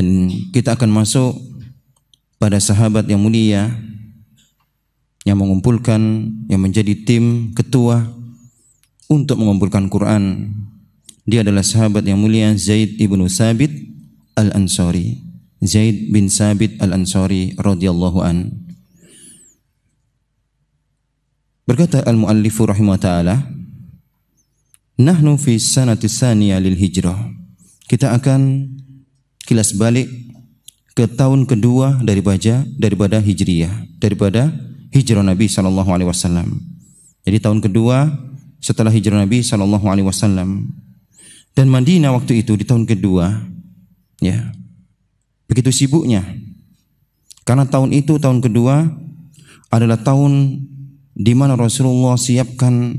Dan kita akan masuk pada sahabat yang mulia yang mengumpulkan, yang menjadi tim ketua untuk mengumpulkan Quran. Dia adalah sahabat yang mulia Zaid ibnu Sabit al-Ansari. Zaid bin Sabit al-Ansari radhiyallahu an. Berkata al-muallifu rahimahullah ta'ala, nahnu fi sanati tsaniyah lil hijrah. Kita akan kilas balik ke tahun kedua daripada hijriyah, daripada hijrah Nabi sallallahu alaihi wasallam. Jadi tahun kedua setelah hijrah Nabi sallallahu alaihi wasallam. Dan Madinah waktu itu di tahun kedua, ya, begitu sibuknya. Karena tahun itu, tahun kedua adalah tahun di mana Rasulullah siapkan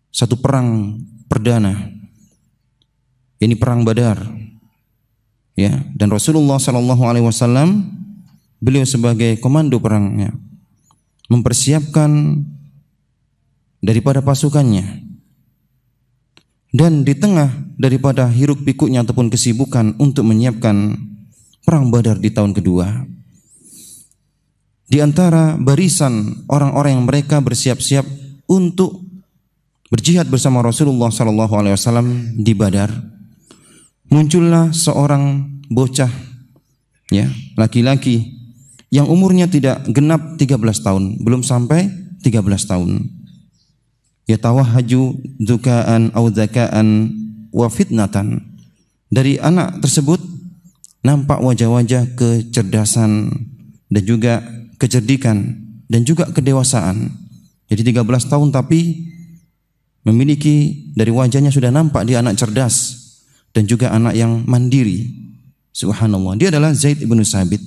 satu perang perdana. Ini perang Badar. Ya, dan Rasulullah sallallahu alaihi wasallam beliau sebagai komando perangnya mempersiapkan daripada pasukannya. Dan di tengah daripada hiruk pikuknya ataupun kesibukan untuk menyiapkan perang Badar di tahun kedua, di antara barisan orang-orang yang mereka bersiap-siap untuk berjihad bersama Rasulullah sallallahu alaihi wasallam di Badar, muncullah seorang bocah, ya, laki-laki yang umurnya tidak genap 13 tahun, belum sampai 13 tahun. Yatawahhaju dzukaan au zakaan wa fitnatan. Dari anak tersebut nampak wajah-wajah kecerdasan dan juga kecerdikan dan juga kedewasaan. Jadi 13 tahun tapi memiliki, dari wajahnya sudah nampak dia anak cerdas dan juga anak yang mandiri. Subhanallah. Dia adalah Zaid ibnu Sabit.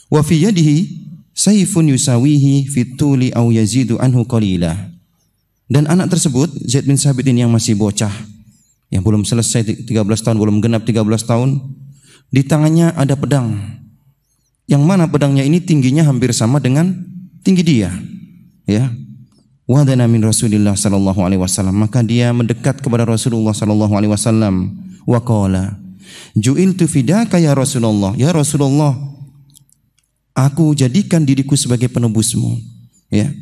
Wa fi yadihi sayfun yusawihi fi tuli aw yazidu anhu qalila. Dan anak tersebut, Zaid bin Sabit ini yang masih bocah, yang belum selesai 13 tahun, belum genap 13 tahun, di tangannya ada pedang. Yang mana pedangnya ini tingginya hampir sama dengan tinggi dia. Ya. Wa dana min Rasulillah sallallahu alaihi wasallam. Maka dia mendekat kepada Rasulullah sallallahu alaihi wasallam. Wa qala, "Ju'iltu fidaka ya Rasulullah." Ya Rasulullah, aku jadikan diriku sebagai penebusmu. Ya.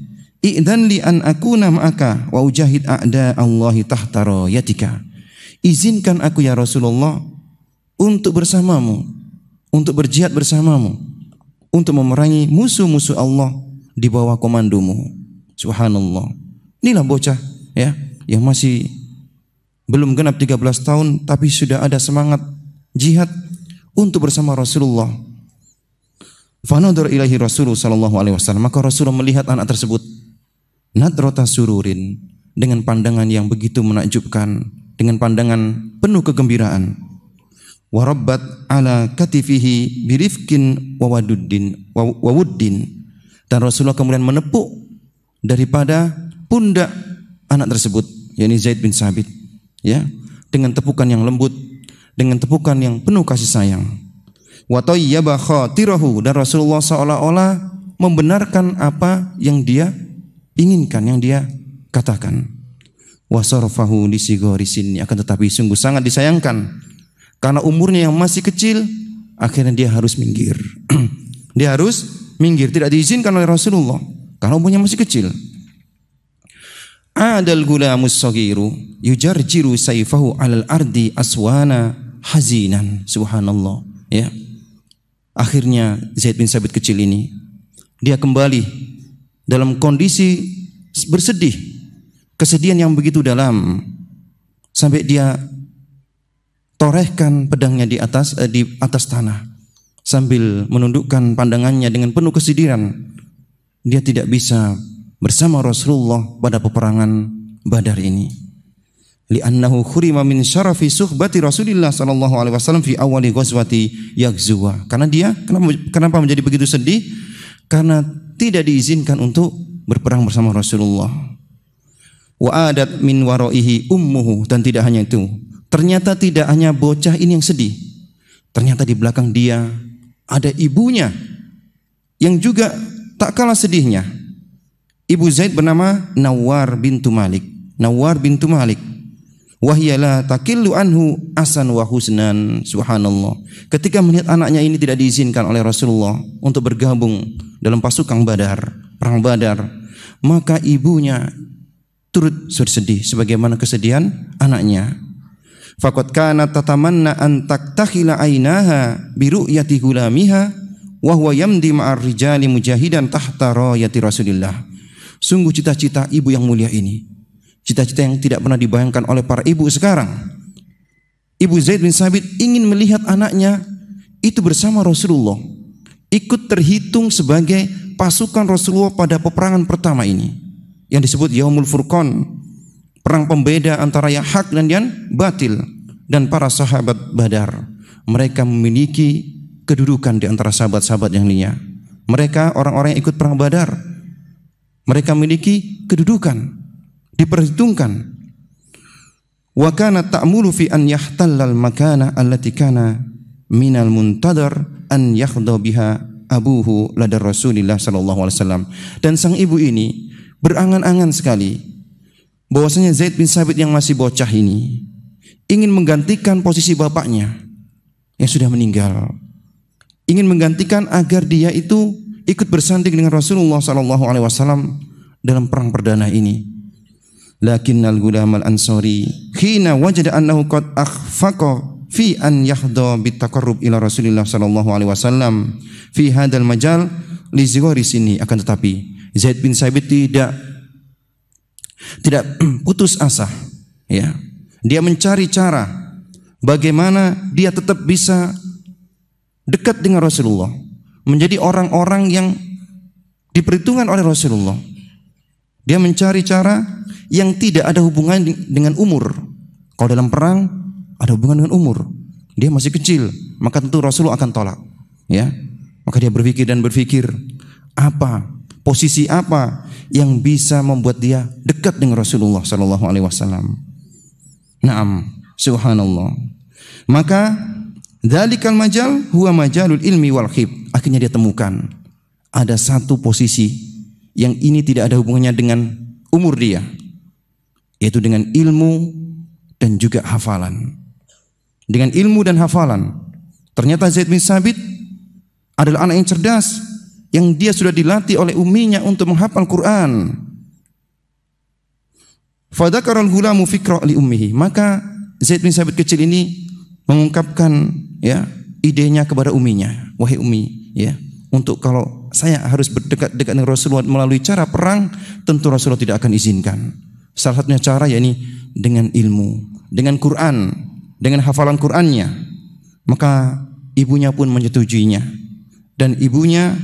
Idzan li an akuna ma'aka wa ujahid a'da Allahi tahta rayatika. Izinkan aku ya Rasulullah untuk bersamamu, untuk berjihad bersamamu, untuk memerangi musuh-musuh Allah di bawah komandomu. Subhanallah. Inilah bocah, ya, yang masih belum genap 13 tahun tapi sudah ada semangat jihad untuk bersama Rasulullah. Fanadhara ilaihi Rasulullah sallallahu alaihi wasallam. Maka Rasulullah melihat anak tersebut nadrata sururin, dengan pandangan yang begitu menakjubkan, dengan pandangan penuh kegembiraan. Warabbat ala katifihi birifkin wawuddin. Dan Rasulullah kemudian menepuk daripada pundak anak tersebut, yakni Zaid bin Sabit, ya, dengan tepukan yang lembut, dengan tepukan yang penuh kasih sayang. Wa tayyaba khatirahu, dan Rasulullah seolah-olah membenarkan apa yang dia inginkan, yang dia katakan. Wa sarfahu li sigari sinni, akan tetapi sungguh sangat disayangkan karena umurnya yang masih kecil, akhirnya dia harus minggir. Dia harus minggir, tidak diizinkan oleh Rasulullah karena umurnya masih kecil. Adal gulamus saghiru yujarjiru sayfahu alal ardi aswana hazinan. Subhanallah, ya. Akhirnya Zaid bin Sabit kecil ini dia kembali dalam kondisi bersedih, kesedihan yang begitu dalam, sampai dia torehkan pedangnya di atas tanah sambil menundukkan pandangannya dengan penuh kesedihan. Dia tidak bisa bersama Rasulullah pada peperangan Badar ini. Li'annahu khurima min syarafi suhbati Rasulillah sallallahu alaihi wasallam fi awali ghazwati yaghzuwa. Karena dia kenapa menjadi begitu sedih? Karena tidak diizinkan untuk berperang bersama Rasulullah. Wa adat min waraihi ummuhu, dan tidak hanya itu. Ternyata tidak hanya bocah ini yang sedih. Ternyata di belakang dia ada ibunya yang juga tak kalah sedihnya. Ibu Zaid bernama Nawar bintu Malik. Nawar bintu Malik. Wahya la takillu anhu asan wa husnan. Subhanallah. Ketika melihat anaknya ini tidak diizinkan oleh Rasulullah untuk bergabung dalam pasukan Badar, perang Badar, maka ibunya turut sedih sebagaimana kesedihan anaknya. Faqad kanat tatamanna an taktakhila ainaha bi ru'yati gulamiha wa huwa yamdi ma'ar rijali mujahidan tahta rayati Rasulillah. Sungguh cita-cita ibu yang mulia ini, cita-cita yang tidak pernah dibayangkan oleh para ibu sekarang. Ibu Zaid bin Sabit ingin melihat anaknya itu bersama Rasulullah, ikut terhitung sebagai pasukan Rasulullah pada peperangan pertama ini, yang disebut Yaumul Furqan, perang pembeda antara yang hak dan yang batil. Dan para sahabat Badar, mereka memiliki kedudukan di antara sahabat-sahabat yang lainnya. Mereka orang-orang yang ikut perang Badar, mereka memiliki kedudukan, diperhitungkan. Wa kana ta'mulu fi an yahtallal makana allati kana minal muntadar an yakhda biha abuhu ladar Rasulillah sallallahu alaihi wasallam. Dan sang ibu ini berangan-angan sekali bahwasanya Zaid bin Sabit yang masih bocah ini ingin menggantikan posisi bapaknya yang sudah meninggal. Ingin menggantikan agar dia itu ikut bersanding dengan Rasulullah sallallahu alaihi wasallam dalam perang perdana ini. Lakinnal gulam al-ansari hina wajada annahu qad akhfaqa fi an yahdha bitaqarrub ila Rasulillah sallallahu alaihi wasallam fi hadzal majal li zighari sini. Akan tetapi Zaid bin Sabit tidak putus asa, ya. Dia mencari cara bagaimana dia tetap bisa dekat dengan Rasulullah, menjadi orang-orang yang diperhitungkan oleh Rasulullah. Dia mencari cara yang tidak ada hubungan dengan umur. Kalau dalam perang ada hubungan dengan umur, dia masih kecil, maka tentu Rasulullah akan tolak, ya. Maka dia berpikir apa, posisi apa yang bisa membuat dia dekat dengan Rasulullah sallallahu alaihi wasallam. Naam, subhanallah. Maka dzalikal majal huwa majalul ilmi wal khib. Akhirnya dia temukan ada satu posisi yang ini tidak ada hubungannya dengan umur dia, yaitu dengan ilmu dan juga hafalan. Dengan ilmu dan hafalan. Ternyata Zaid bin Sabit adalah anak yang cerdas, yang dia sudah dilatih oleh umminya untuk menghafal Quran. Fadakaral gulamu fikra li ummihi. Maka Zaid bin Sabit kecil ini mengungkapkan, ya, idenya kepada umminya. Wahai ummi, ya, untuk kalau saya harus berdekat dengan Rasulullah melalui cara perang, tentu Rasulullah tidak akan izinkan. Salah satunya cara yakni dengan ilmu, dengan Quran, dengan hafalan Qurannya. Maka ibunya pun menyetujuinya, dan ibunya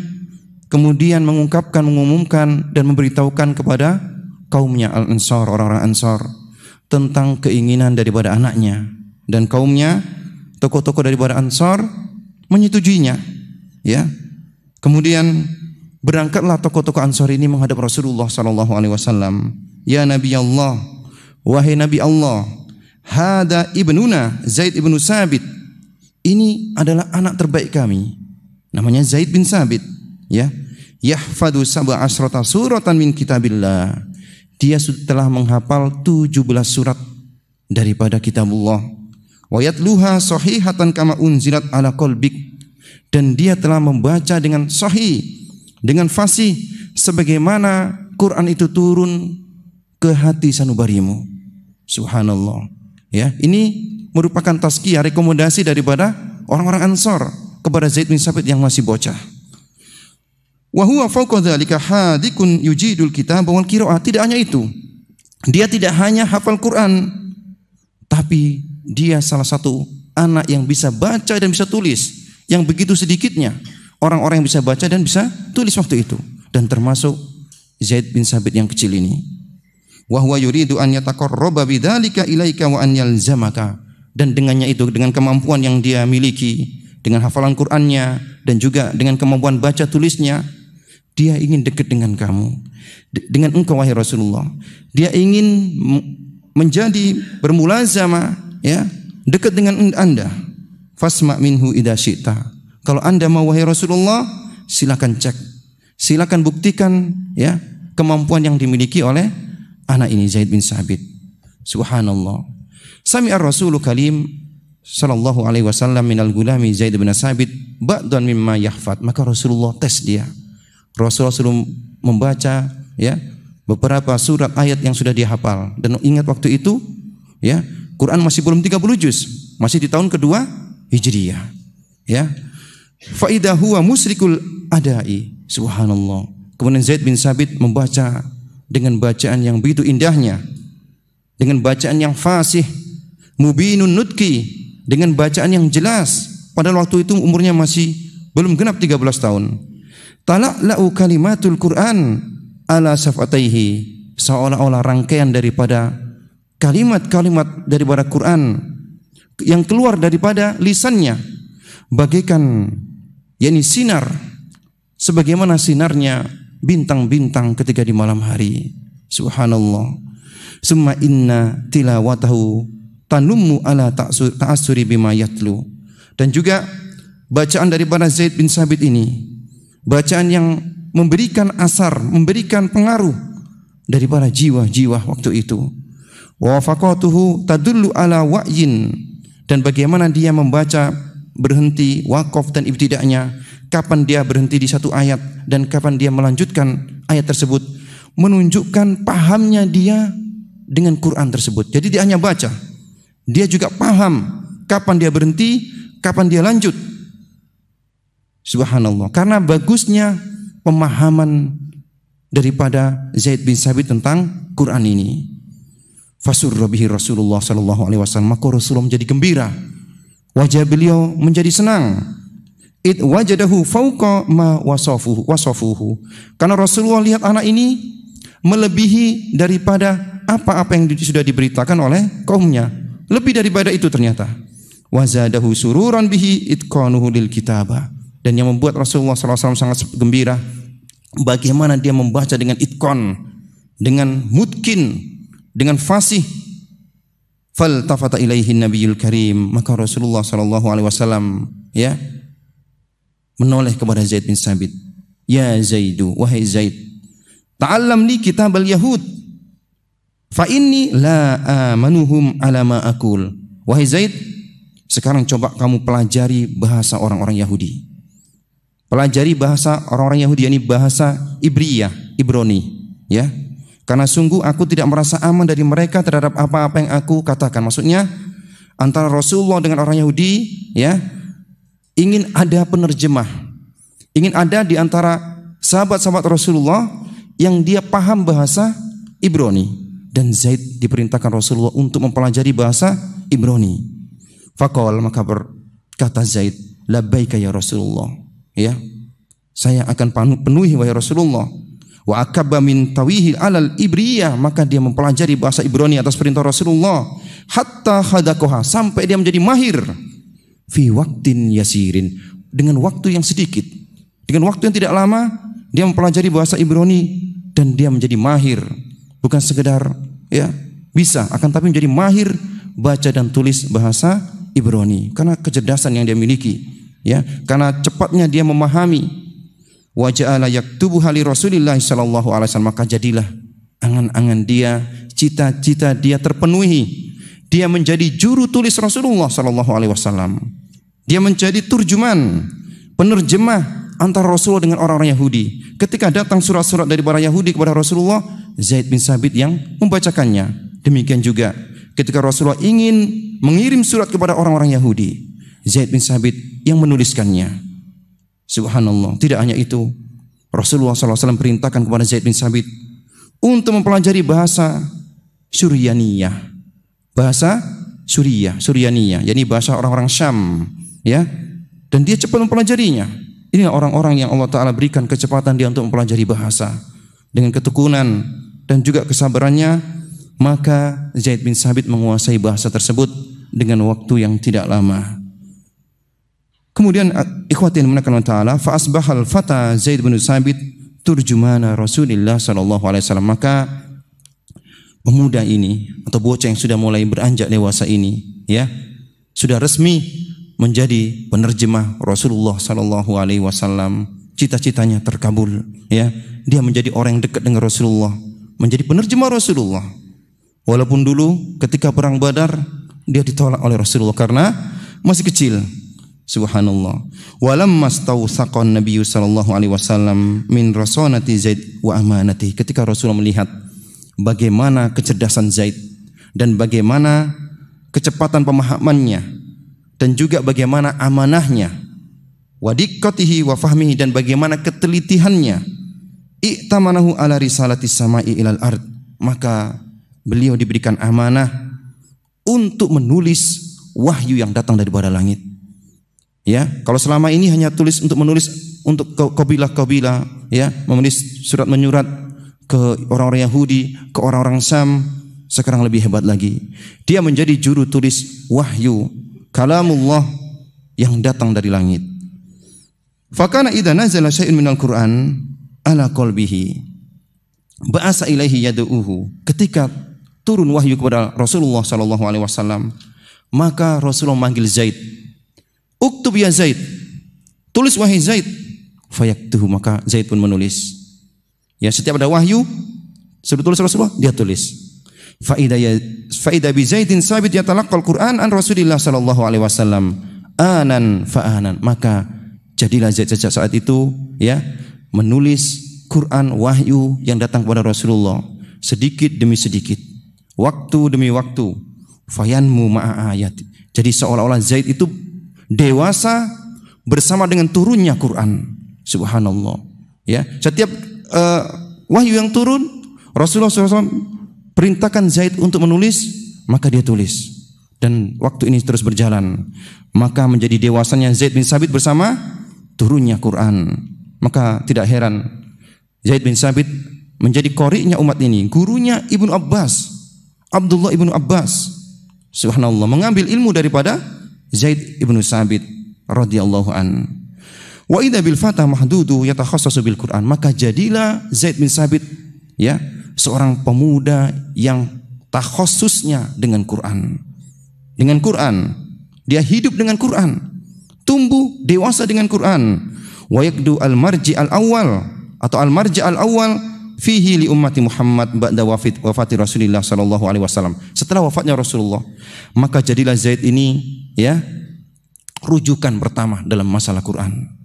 kemudian mengumumkan dan memberitahukan kepada kaumnya Al-Ansar, orang-orang Ansar, tentang keinginan daripada anaknya, dan kaumnya, tokoh-tokoh daripada Ansar menyetujuinya, ya. Kemudian berangkatlah tokoh-tokoh Ansar ini menghadap Rasulullah sallallahu alaihi wasallam. Ya Nabi Allah, wahai Nabi Allah, hada ibnuna Zaid ibnu Sabit. Ini adalah anak terbaik kami, namanya Zaid bin Sabit, ya. Yahfadu sab'a asrata suratan min kitabillah. Dia telah menghafal 17 surat daripada kitabullah. Wa yatluha sahihatan kama unzilat ala qalbik. Dan dia telah membaca dengan sahih, dengan fasih, sebagaimana Quran itu turun ke hati sanubarimu. Subhanallah. Ya, ini merupakan tazkiyah, rekomendasi daripada orang-orang Ansar kepada Zaid bin Sabit yang masih bocah. Wa huwa fawqa dzalika hadikun yujidul kitab wal qiraah. Tidak hanya itu, dia tidak hanya hafal Quran, tapi dia salah satu anak yang bisa baca dan bisa tulis, yang begitu sedikitnya orang-orang yang bisa baca dan bisa tulis waktu itu, dan termasuk Zaid bin Sabit yang kecil ini. Wa huwa yuridu an yataqarraba bidzalika ilaika wa an yalzamaka. Dan dengannya itu, dengan kemampuan yang dia miliki, dengan hafalan Qur'annya dan juga dengan kemampuan baca tulisnya, dia ingin dekat dengan kamu, dengan engkau wahai Rasulullah. Dia ingin menjadi bermulazamah, ya, dekat dengan Anda. Fasma minhu idza syi'ta. Kalau Anda mau wahai Rasulullah, silakan cek, silakan buktikan, ya, kemampuan yang dimiliki oleh anak ini Zaid bin Sabit. Subhanallah. Sami'ar Rasulul Karim sallallahu alaihi wasallam minal gulami Zaid bin Sabit ba'dan mimma yahfad. Maka Rasulullah tes dia. Rasulullah suruh membaca ya beberapa surat ayat yang sudah dia hafal. Dan ingat waktu itu ya Quran masih belum 30 juz, masih di tahun kedua Hijriyah. Ya. Fa idza huwa musrikul adai. Subhanallah. Kemudian Zaid bin Sabit membaca dengan bacaan yang begitu indahnya, dengan bacaan yang fasih, mubinun nutki, dengan bacaan yang jelas. Padahal waktu itu umurnya masih belum genap 13 tahun. Tala'la'u kalimatul Quran ala safataihi, seolah-olah rangkaian daripada kalimat-kalimat daripada Quran yang keluar daripada lisannya bagaikan yakni sinar, sebagaimana sinarnya bintang-bintang ketika di malam hari. Subhanallah. Summa inna tilawatahu tanummu ala ta'assuri bima yatlu. Dan juga bacaan daripada Zaid bin Sabit ini, bacaan yang memberikan asar, memberikan pengaruh daripada jiwa-jiwa waktu itu. Wa wafaqatuhu tadullu ala wa'yin, dan bagaimana dia membaca berhenti, wakaf dan ibtida'nya, kapan dia berhenti di satu ayat dan kapan dia melanjutkan ayat tersebut, menunjukkan pahamnya dia dengan Quran tersebut. Jadi dia hanya baca, dia juga paham kapan dia berhenti, kapan dia lanjut. Subhanallah. Karena bagusnya pemahaman daripada Zaid bin Sabit tentang Quran ini. Fasurra bihi Rasulullah sallallahu alaihi wasallam, maka Rasulullah menjadi gembira. Wajah beliau menjadi senang. Id wajadahu fauqa ma wasafuhu. Karena Rasulullah lihat anak ini melebihi daripada apa-apa yang sudah diberitakan oleh kaumnya. Lebih daripada itu ternyata. Wazadahu sururan bihi itqanuhu lil kitabah. Dan yang membuat Rasulullah SAW sangat gembira, bagaimana dia membaca dengan itqan, dengan mutkin, dengan fasih. Faltafata ilaihi nabiyul karim, maka Rasulullah SAW ya menoleh kepada Zaid bin Sabit. Ya Zaidu, wahai Zaid, ta'allam li kitabal yahud fa inni la amanuhum ala ma aqul. Wahai Zaid, sekarang coba kamu pelajari bahasa orang-orang Yahudi. Pelajari bahasa orang-orang Yahudi, yakni bahasa Ibrani, ya. Karena sungguh aku tidak merasa aman dari mereka terhadap apa-apa yang aku katakan. Maksudnya antara Rasulullah dengan orang Yahudi, ya, ingin ada penerjemah, ingin ada di antara sahabat-sahabat Rasulullah yang dia paham bahasa Ibrani. Dan Zaid diperintahkan Rasulullah untuk mempelajari bahasa Ibrani. Faqal, maka berkata Zaid, labbaika ya Rasulullah, ya, saya akan penuhi wahai Rasulullah. Wa akabba min tawihil alal ibriyah, maka dia mempelajari bahasa Ibrani atas perintah Rasulullah. Hatta khadakoha, sampai dia menjadi mahir. Fi waktin yasirin, dengan waktu yang sedikit, dengan waktu yang tidak lama, dia mempelajari bahasa Ibrani dan dia menjadi mahir. Bukan sekedar ya bisa, akan tapi menjadi mahir baca dan tulis bahasa Ibrani karena kecerdasan yang dia miliki, ya, karena cepatnya dia memahami. Wa ja'ala yaktubu hali Rasulillah sallallahu alaihi wasallam, maka jadilah angan-angan dia, cita-cita dia terpenuhi. Dia menjadi juru tulis Rasulullah sallallahu alaihi wasallam. Dia menjadi turjuman, penerjemah antara Rasulullah dengan orang-orang Yahudi. Ketika datang surat-surat dari para Yahudi kepada Rasulullah, Zaid bin Sabit yang membacakannya. Demikian juga ketika Rasulullah ingin mengirim surat kepada orang-orang Yahudi, Zaid bin Sabit yang menuliskannya. Subhanallah. Tidak hanya itu, Rasulullah SAW perintahkan kepada Zaid bin Sabit untuk mempelajari bahasa Suryaniyah. Bahasa Suryaniyah, yakni bahasa orang-orang Syam, ya. Dan dia cepat mempelajarinya. Inilah orang-orang yang Allah Ta'ala berikan kecepatan dia untuk mempelajari bahasa. Dengan ketekunan dan juga kesabarannya, maka Zaid bin Sabit menguasai bahasa tersebut dengan waktu yang tidak lama. Kemudian ikhwatin menakan Ta'ala, fa asbahal fata Zaid bin Sabit turjumana Rasulullah sallallahu alaihi wasallam. Maka pemuda ini atau bocah yang sudah mulai beranjak dewasa ini, ya, sudah resmi menjadi penerjemah Rasulullah sallallahu alaihi wasallam. Cita-citanya terkabul, ya. Dia menjadi orang yang dekat dengan Rasulullah, menjadi penerjemah Rasulullah. Walaupun dulu ketika perang Badar dia ditolak oleh Rasulullah karena masih kecil. Subhanallah. Walamma stawsaqan Nabi sallallahu alaihi wasallam min rasanati Zaid wa amanati. Ketika Rasulullah melihat bagaimana kecerdasan Zaid dan bagaimana kecepatan pemahamannya dan juga bagaimana amanahnya, wa diqqatihi wa fahmihi, dan bagaimana ketelitihannya, i'tamanahu ala risalati samai ilal ard, maka beliau diberikan amanah untuk menulis wahyu yang datang daripada langit. Ya, kalau selama ini hanya menulis untuk kabilah-kabilah, ya, menulis surat menyurat ke orang-orang Yahudi, ke orang-orang Sam, sekarang lebih hebat lagi. Dia menjadi juru tulis wahyu, kalamullah yang datang dari langit. Fakana idza nazala syai'un minal Qur'an ala qalbihi ba'asa ilaihi yad'uhu. Ketika turun wahyu kepada Rasulullah sallallahu alaihi wasallam, maka Rasulullah manggil Zaid. Uktub ya Zaid, tulis wahai Zaid. Fayaktuhu, maka Zaid pun menulis. Ya, setiap ada wahyu sudah tulis Rasulullah, dia tulis. Faida bi Zaidin sabit yatalaqqal Qur'an an Rasulillah sallallahu alaihi wasallam anan fa anan. Maka jadilah Zaid sejak saat itu, ya, menulis Quran wahyu yang datang kepada Rasulullah sedikit demi sedikit, waktu demi waktu. Fayanmu ma'a ayat. Jadi seolah-olah Zaid itu dewasa bersama dengan turunnya Quran. Subhanallah. Ya, setiap wahyu yang turun, Rasulullah SAW perintahkan Zaid untuk menulis, maka dia tulis. Dan waktu ini terus berjalan, maka menjadi dewasanya Zaid bin Sabit bersama turunnya Quran. Maka tidak heran Zaid bin Sabit menjadi qori'nya umat ini, gurunya Ibnu Abbas, Abdullah Ibnu Abbas. Subhanallah, mengambil ilmu daripada Zaid ibnu Sabit radhiyallahu an. Wa idza bil fatah mahdudu yatakhassasu bil Quran. Maka jadilah Zaid bin Sabit, ya, seorang pemuda yang takhasusnya dengan Quran. Dengan Quran, dia hidup dengan Quran, tumbuh dewasa dengan Quran. Wa yakdu al marji al awal atau al marji al awal fihi li ummati Muhammad ba'da wafati Rasulullah sallallahu alaihi wasallam. Setelah wafatnya Rasulullah, maka jadilah Zaid ini, ya, rujukan pertama dalam masalah Quran.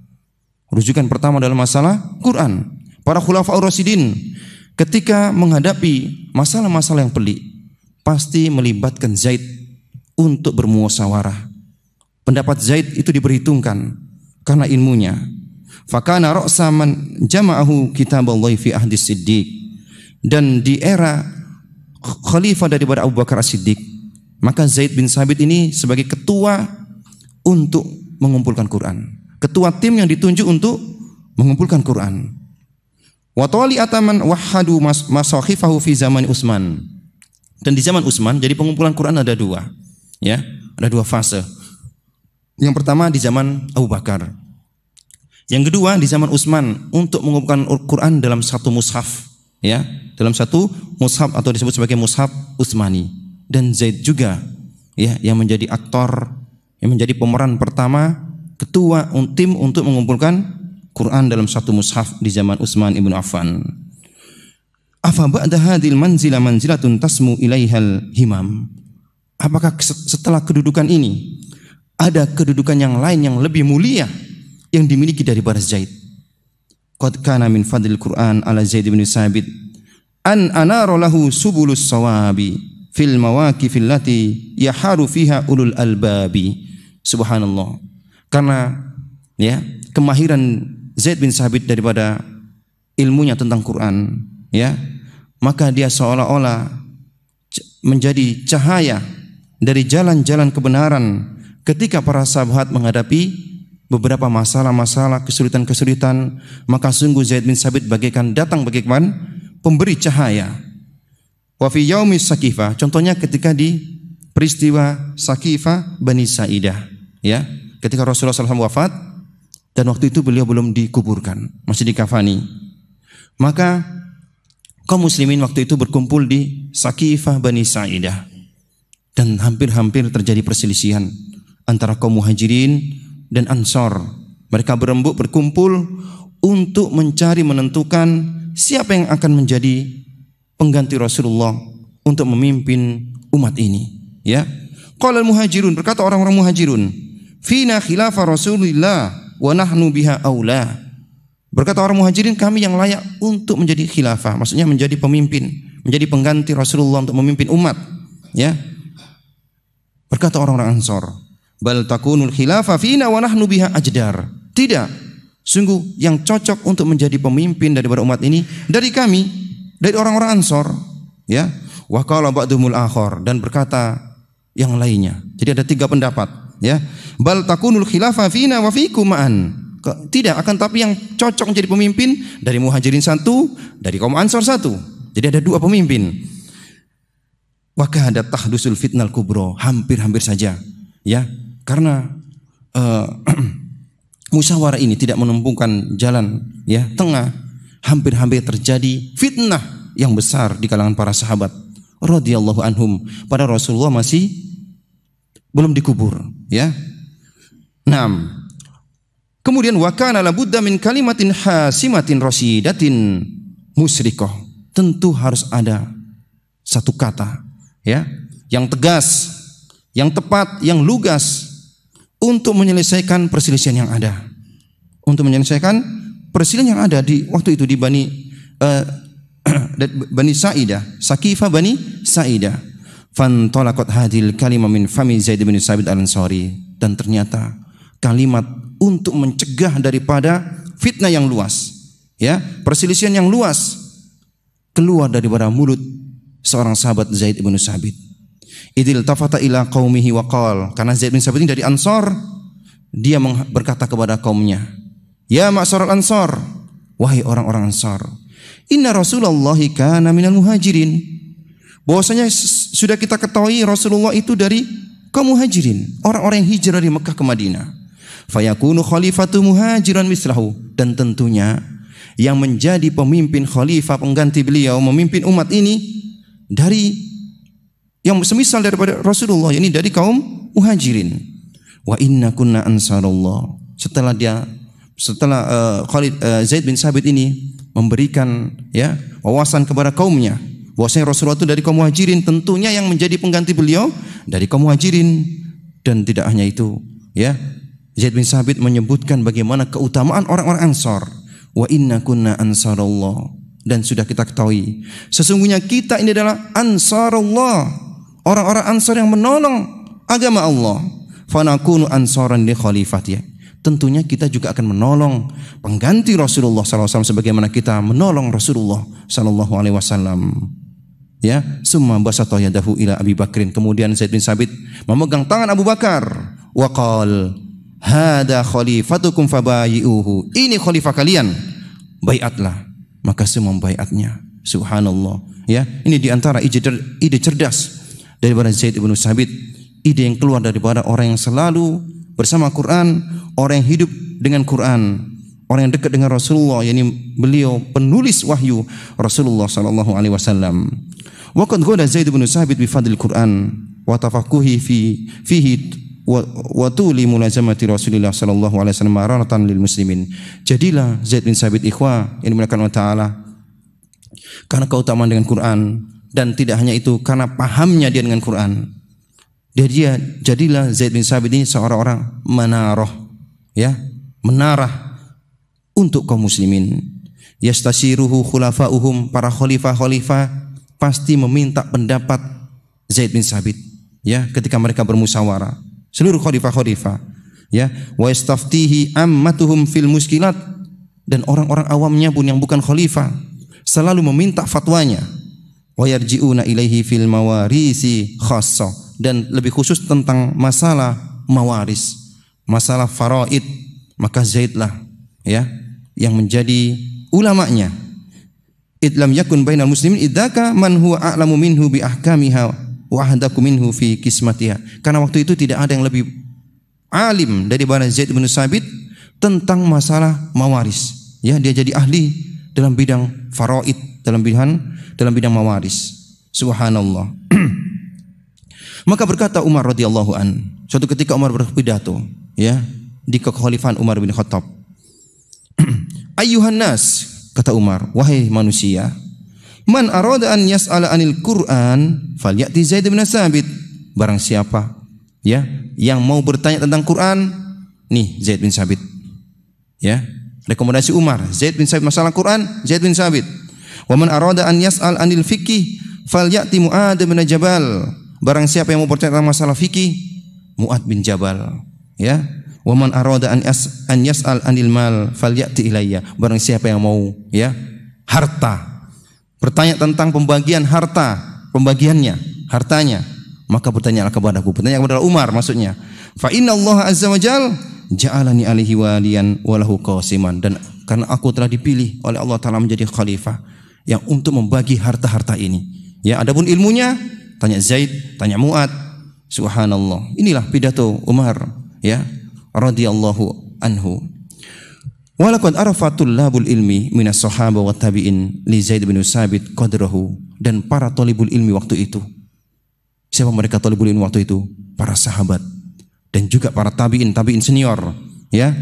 Rujukan pertama dalam masalah Quran. Para khulafaur rasyidin ketika menghadapi masalah-masalah yang pelik, pasti melibatkan Zaid untuk bermusyawarah. Pendapat Zaid itu diperhitungkan karena ilmunya. Fakana ra'sa man jama'ahu kitaballahi fi ahdi Siddiq. Dan di era khalifah daripada Abu Bakar As-Siddiq, maka Zaid bin Sabit ini sebagai ketua untuk mengumpulkan Quran, ketua tim yang ditunjuk untuk mengumpulkan Quran. Wa tawali ataman wahadu masakhifahu fi zaman Utsman. Dan di zaman Utsman, jadi pengumpulan Quran ada dua, ya, ada dua fase. Yang pertama di zaman Abu Bakar, yang kedua di zaman Utsman, untuk mengumpulkan Quran dalam satu mushaf, ya, dalam satu mushaf atau disebut sebagai mushaf Utsmani. Dan Zaid juga, ya, yang menjadi aktor, yang menjadi pemeran pertama, ketua tim untuk mengumpulkan Quran dalam satu mushaf di zaman Utsman ibn Affan. Afa ba'da hadhil manzila manzilatun tasmu ilaihal himam. Apakah setelah kedudukan ini ada kedudukan yang lain yang lebih mulia yang dimiliki daripada Zaid? Qad kana min fadlil Quran ala Zaid bin Sabit an anara lahu subulus sawabi fil mawaqifil lati yaharu fiha ulul albabi. Subhanallah. Karena, ya, kemahiran Zaid bin Sabit daripada ilmunya tentang Quran, ya, maka dia seolah-olah menjadi cahaya dari jalan-jalan kebenaran ketika para sahabat menghadapi beberapa masalah-masalah, kesulitan-kesulitan. Maka sungguh Zaid bin Sabit datang bagaikan pemberi cahaya. Wa fi yaumis Sakifah, contohnya ketika di peristiwa Sakifah Bani Sa'idah, ya, ketika Rasulullah SAW wafat dan waktu itu beliau belum dikuburkan, masih dikafani. Maka kaum muslimin waktu itu berkumpul di Sakifah Bani Sa'idah dan hampir-hampir terjadi perselisihan antara kaum Muhajirin dan Ansor. Mereka berembuk berkumpul untuk menentukan siapa yang akan menjadi pengganti Rasulullah untuk memimpin umat ini, ya. Qala al-muhajirun, berkata orang-orang muhajirun, fina khilafah Rasulillah wa nahnu biha aula. Berkata orang muhajirin, kami yang layak untuk menjadi khilafah, maksudnya menjadi pemimpin, menjadi pengganti Rasulullah untuk memimpin umat, ya. Berkata orang-orang Ansor, bal takunul khilafah fina wa nahnu biha ajdar. Tidak, sungguh yang cocok untuk menjadi pemimpin daripada umat ini dari kami, dari orang-orang Ansor, ya. Wa qala ba'dhumul akhar, dan berkata yang lainnya. Jadi ada 3 pendapat, ya. Bal takunul khilafah fina wa fikum ma'an. Tidak, akan tapi yang cocok menjadi pemimpin dari muhajirin 1, dari kaum Ansor 1. Jadi ada 2 pemimpin. Wa kada tahdusul fitnal kubro, hampir-hampir saja, ya. Karena musyawarah ini tidak menempuhkan jalan, ya, tengah, hampir-hampir terjadi fitnah yang besar di kalangan para sahabat radhiyallahu anhum pada Rasulullah masih belum dikubur, ya. Naam. Kemudian wa kana la budda min kalimatin hasimatin rasyidatin musyrikah. Tentu harus ada satu kata, ya, yang tegas, yang tepat, yang lugas untuk menyelesaikan perselisihan yang ada. Untuk menyelesaikan perselisihan yang ada di waktu itu di Bani Sa'idah, Sakifah Bani Sa'idah. Fantalaqat hadhil kalimah min fami Zaid bin Sabit al-Ansari, dan ternyata kalimat untuk mencegah daripada fitnah yang luas, ya, perselisihan yang luas, keluar daripada mulut seorang sahabat Zaid bin Sabit. Idil tafata ila qaumihi wa qala, karena Zaid bin Sabit ini dari Ansar, dia berkata kepada kaumnya, ya ma'syaral Ansar, wahai orang-orang Ansar, inna Rasulullah kana minal muhajirin. Bahwasanya sudah kita ketahui Rasulullah itu dari kaum muhajirin, orang-orang yang hijrah dari Mekah ke Madinah. Fayakunu khalifatu muhajiran mislahu, dan tentunya yang menjadi pemimpin khalifah pengganti beliau memimpin umat ini dari yang semisal daripada Rasulullah, yakni dari kaum muhajirin. Wa inna kunna ansarullah. Setelah Zaid bin Sabit ini memberikan, ya, wawasan kepada kaumnya bahwasanya Rasulullah itu dari kaum muhajirin, tentunya yang menjadi pengganti beliau dari kaum muhajirin. Dan tidak hanya itu, ya, Zaid bin Sabit menyebutkan bagaimana keutamaan orang-orang Ansar. Wa inna kunna ansarullah, dan sudah kita ketahui sesungguhnya kita ini adalah ansarullah, orang-orang Ansar yang menolong agama Allah. Fanakunu ansaran li khalifatih, tentunya kita juga akan menolong pengganti Rasulullah SAW sebagaimana kita menolong Rasulullah SAW. Ya, summa basata yadahu ila Abi Bakrin, kemudian Zaid bin Sabit memegang tangan Abu Bakar. Wa qala hada khalifatukum fabayi'uhu, ini khalifah kalian, baiatlah. Maka semua membaiatnya. Subhanallah, ya. Ini diantara ide cerdas daripada Zaid bin Sabit, ide yang keluar daripada orang yang selalu bersama Quran, orang yang hidup dengan Quran, orang yang dekat dengan Rasulullah, yakni beliau penulis wahyu Rasulullah sallallahu alaihi wasallam. Wa qad qala Zaid bin Sabit bi fadlil Quran wa tafaqquhi fihi wa tuli mulazamati Rasulillah sallallahu alaihi wasallam mararatan lil muslimin. Jadilah Zaid bin Sabit ikhwah yang dimuliakan Allah taala karena keutamaan dengan Quran, dan tidak hanya itu, karena pahamnya dia dengan Quran. Jadilah Zaid bin Sabit ini seorang orang manarah, ya, menarah untuk kaum muslimin. Yastashiruhu khulafa'uhum, para khalifah-khalifah pasti meminta pendapat Zaid bin Sabit, ya, ketika mereka bermusyawarah. Seluruh khalifah-khalifah, ya, wa yastaftihi ammatuhum fil muskilat, dan orang-orang awamnya pun yang bukan khalifah selalu meminta fatwanya. Wa yarji'una ilaihi fil mawarisi khassah, dan lebih khusus tentang masalah mawaris, masalah faraid, maka Zaidlah, ya, yang menjadi ulamanya. Idlam yakun bainal muslimin idzaka man huwa a'lamu minhu bi ahkamiha wa ahdaku minhu fi kismatiha, karena waktu itu tidak ada yang lebih alim daripada Zaid bin Sabit tentang masalah mawaris, ya, dia jadi ahli dalam bidang faraid, dalam bidang mawaris. Subhanallah. Maka berkata Umar radhiyallahu an, suatu ketika Umar berpidato, ya, di kekhalifahan Umar bin Khattab. Ayyuhan nas, kata Umar, wahai manusia, Man arada an yas'ala anil Qur'an falyati Zaid bin Sabit. Barang siapa ya yang mau bertanya tentang Quran, nih Zaid bin Sabit. Ya, rekomendasi Umar, Zaid bin Sabit masalah Quran, Zaid bin Sabit. Wa man arada an yas'al anil fiqih falyati Mu'ad bin Jabal. Barang siapa yang mau bertanya tentang masalah fikih, Mu'ad bin Jabal. Ya. Wa man arada an yas'al anil mal falyati ilayya. Barang siapa yang mau ya harta, bertanya tentang pembagian harta, pembagiannya, hartanya, maka bertanyalah kepadaku. Bertanya kepada Umar maksudnya. Fa inna Allah azza wa jal ja'alani alaihi waliyan wa lahu qasiman. Dan karena aku telah dipilih oleh Allah Ta'ala menjadi khalifah yang untuk membagi harta-harta ini. Ya, adapun ilmunya tanya Zaid, tanya Mu'ad. Subhanallah. Inilah pidato Umar ya radhiyallahu anhu. Walaqad arafatul labul ilmi minas sahaba wa tabi'in li Zaid bin Sabit qadrahu. Dan para talibul ilmi waktu itu, siapa mereka talibul ilmi waktu itu? Para sahabat dan juga para tabi'in senior ya.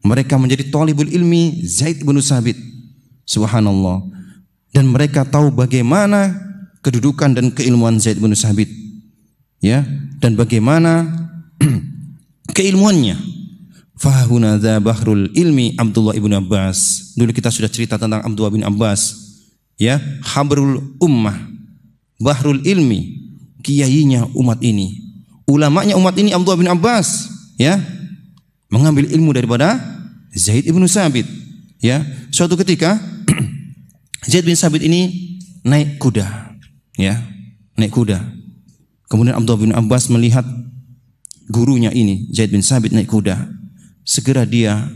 Mereka menjadi talibul ilmi Zaid bin Sabit. Subhanallah. Dan mereka tahu bagaimana kedudukan dan keilmuan Zaid bin Sabit ya, dan bagaimana keilmuannya. Fahuna dza bahrul ilmi Abdullah ibn Abbas. Dulu kita sudah cerita tentang Abdullah bin Abbas ya, habrul ummah, bahrul ilmi, kiainya umat ini, ulamanya umat ini Abdullah bin Abbas ya, mengambil ilmu daripada Zaid bin Sabit ya. Suatu ketika Zaid bin Sabit ini naik kuda ya, naik kuda. Kemudian Abdullah bin Abbas melihat gurunya ini Zaid bin Sabit naik kuda. Segera dia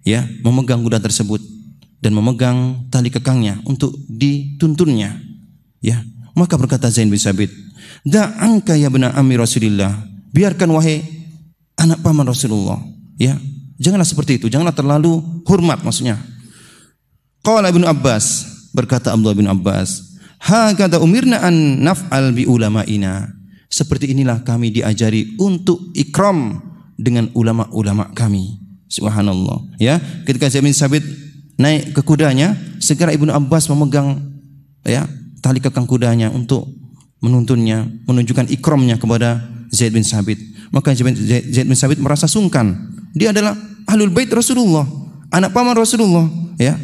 ya memegang kuda tersebut dan memegang tali kekangnya untuk dituntunnya ya. Maka berkata Zaid bin Sabit, "Da'anka ya bena ammi Rasulillah." Biarkan wahai anak paman Rasulullah ya. Janganlah seperti itu, janganlah terlalu hormat maksudnya. Qala Ibnu Abbas, berkata Abdullah bin Abbas, "Hakadha umirna an naf'al bi ulama'ina." Seperti inilah kami diajari untuk ikram dengan ulama-ulama kami. Subhanallah ya. Ketika Zaid bin Sabit naik ke kudanya, segera Ibnu Abbas memegang ya tali kekang kudanya untuk menuntunnya, menunjukkan ikramnya kepada Zaid bin Sabit. Maka Zaid bin Sabit merasa sungkan. Dia adalah ahlul bait Rasulullah, anak paman Rasulullah ya.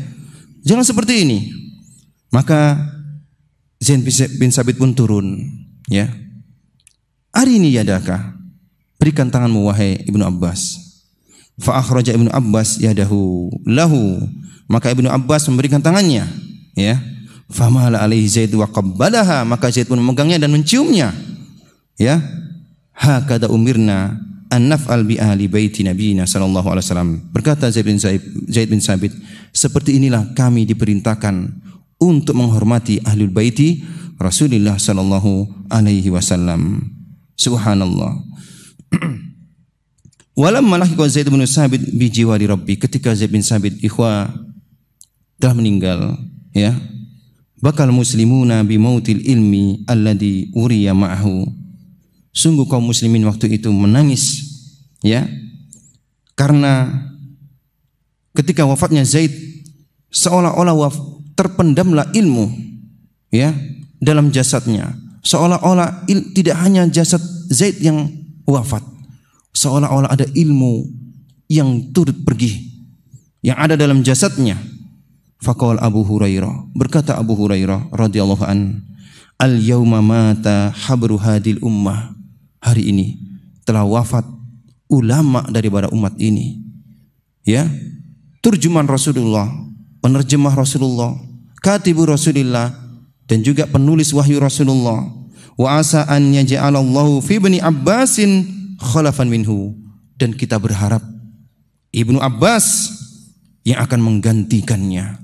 Jangan seperti ini. Maka Zaid bin Sabit pun turun ya. Arini yadaka, berikan tanganmu wahai Ibnu Abbas. Fa akhraja Ibnu Abbas yadahu lahu. Maka Ibnu Abbas memberikan tangannya ya. Famala alaihi Zaid wa qabbalaha. Maka Zaid pun memegangnya dan menciumnya ya. Hakadha umirna an naf'al bi ahli baiti nabiyina sallallahu alaihi wasallam. Berkata Zaid bin Sabit, seperti inilah kami diperintahkan untuk menghormati ahlul baiti Rasulullah sallallahu alaihi wasallam. Subhanallah. Walamma lahiqa Zaid bin Sabit bi jiwari Rabbi. Ketika Zaid bin Sabit ikhwa telah meninggal ya, bakal muslimuna bi mautil ilmi alladhi uriya ma'ahu. Sungguh kaum muslimin waktu itu menangis ya, karena ketika wafatnya Zaid seolah-olah terpendamlah ilmu ya dalam jasadnya. Seolah-olah tidak hanya jasad Zaid yang wafat, seolah-olah ada ilmu yang turut pergi yang ada dalam jasadnya. Faqala Abu Hurairah, berkata Abu Hurairah radhiyallahu an, al yauma mata habru hadil ummah. Hari ini telah wafat ulama daripada umat ini ya, turjuman Rasulullah, penerjemah Rasulullah, katibu Rasulillah, dan juga penulis wahyu Rasulullah. Wa asa an yaj'alallahu fi ibni Abbasin khalafan minhu. Dan kita berharap Ibnu Abbas yang akan menggantikannya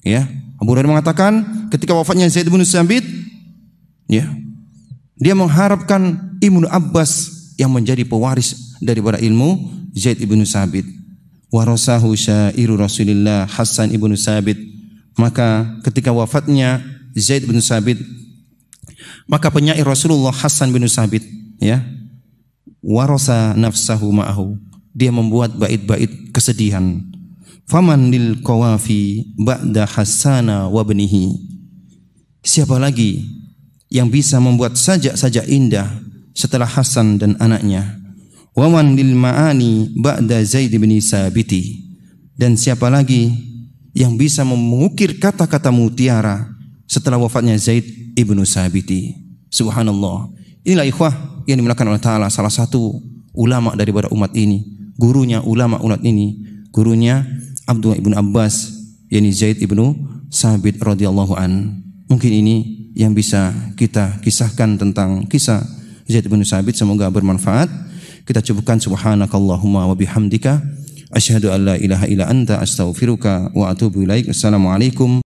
ya. Abu Hurairah mengatakan ketika wafatnya Zaid bin Sabit ya, dia mengharapkan Ibnu Abbas yang menjadi pewaris daripada ilmu Zaid bin Sabit. Warasahu syairu Rasulillah Hasan ibnu Sabit. Maka ketika wafatnya Zaid bin Sabit, maka penyair Rasulullah Hasan bin Sabit ya, warasa nafsahu ma'ahu, dia membuat bait-bait kesedihan. Faman lil qawafi ba'da Hasana wa bnihi. Siapa lagi yang bisa membuat sajak-sajak indah setelah Hasan dan anaknya? Wa man lil ma'ani ba'da Zaid bin Sabiti. Dan siapa lagi yang bisa mengukir kata-kata mutiara setelah wafatnya Zaid ibnu Sabiti? Subhanallah. Inilah ikhwah yang dimuliakan oleh Ta'ala, salah satu ulama daripada umat ini, gurunya ulama umat ini, gurunya Abdullah ibnu Abbas, yakni Zaid ibnu Sabit radhiyallahu an. Mungkin ini yang bisa kita kisahkan tentang kisah Zaid ibnu Sabit, semoga bermanfaat. Kita cukupkan subhanakallahumma wa bihamdika asyhadu an la ilaha illa anta astaghfiruka wa atubu ilaik. Assalamualaikum